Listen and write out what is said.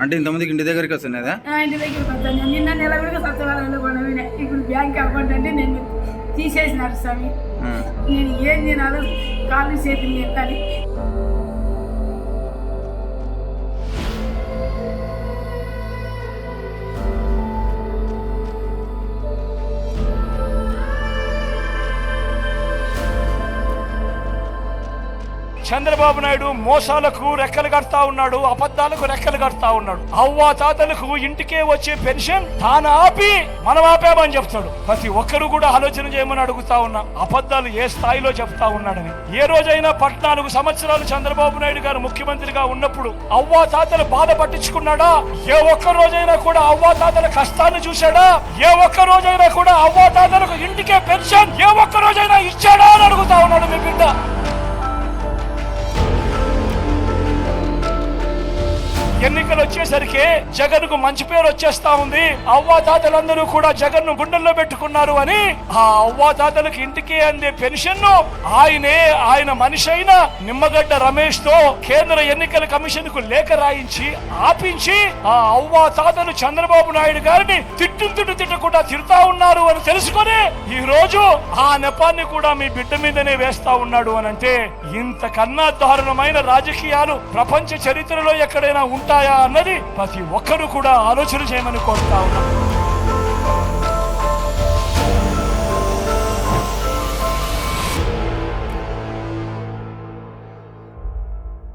అంటే ఇంతమందికి ఇంటి దగ్గరికి వస్తున్నదా? ఇంటి దగ్గరికి వస్తాను. నిన్న నెల కూడా సత్యవారంలో కొనవినే. ఇప్పుడు బ్యాంక్ అకౌంట్ అంటే నేను తీసేసినారు స్వామి. నేను ఏం తినాలో కాళ్ళు చేతులు ఎత్తాలి. చంద్రబాబు నాయుడు మోసాలకు రెక్కలు కడతా ఉన్నాడు, అబద్ధాలకు రెక్కలు కడతా ఉన్నాడు. అవ్వా తాతలకు ఇంటికే వచ్చే పెన్షన్ తాను ఆపి మనం ఆపామని చెప్తాడు. ప్రతి ఒక్కరు కూడా ఆలోచన చేయమని అడుగుతా ఉన్నా, అబద్ధాలు ఏ స్థాయిలో చెప్తా ఉన్నాడని. ఏ రోజైనా 14 సంవత్సరాలు చంద్రబాబు నాయుడు గారు ముఖ్యమంత్రిగా ఉన్నప్పుడు అవ్వా తాతలు బాధ పట్టించుకున్నాడా? ఏ ఒక్క రోజైనా కూడా అవ్వా తాతల కష్టాన్ని చూశాడా? ఏ ఒక్క రోజైనా కూడా అవ్వా తాతలకు ఇంటికే పెన్షన్ ఏ ఒక్క రోజైనా ఇచ్చాడా అని అడుగుతా ఉన్నాడు మీ బిడ్డ. ఎన్నికలు వచ్చేసరికి జగన్ కు మంచి పేరు వచ్చేస్తా ఉంది. అవ్వాతాతలందరూ కూడా జగన్ ను గుండెల్లో పెట్టుకున్నారు అని ఆ అవ్వాతాతలకు ఇంటికి అందే పెన్షన్ ను ఆయన మనిషి అయిన నిమ్మగడ్డ రమేష్ తో కేంద్ర ఎన్నికల కమిషన్ కు లేఖ రాయించి ఆపించి ఆ అవ్వాతాతలు చంద్రబాబు నాయుడు గారిని తిట్టకుండా తిడతా ఉన్నారు అని తెలుసుకొని ఈ రోజు ఆ నెపాన్ని కూడా మీ బిడ్డ మీదనే వేస్తా ఉన్నాడు అని అంటే, ఇంతకన్నా దారుణమైన రాజకీయాలు ప్రపంచ చరిత్రలో ఎక్కడైనా ఉంటాయా అన్నది ప్రతి ఒక్కరూ కూడా ఆలోచన చేయమని కోరుతా ఉన్నా.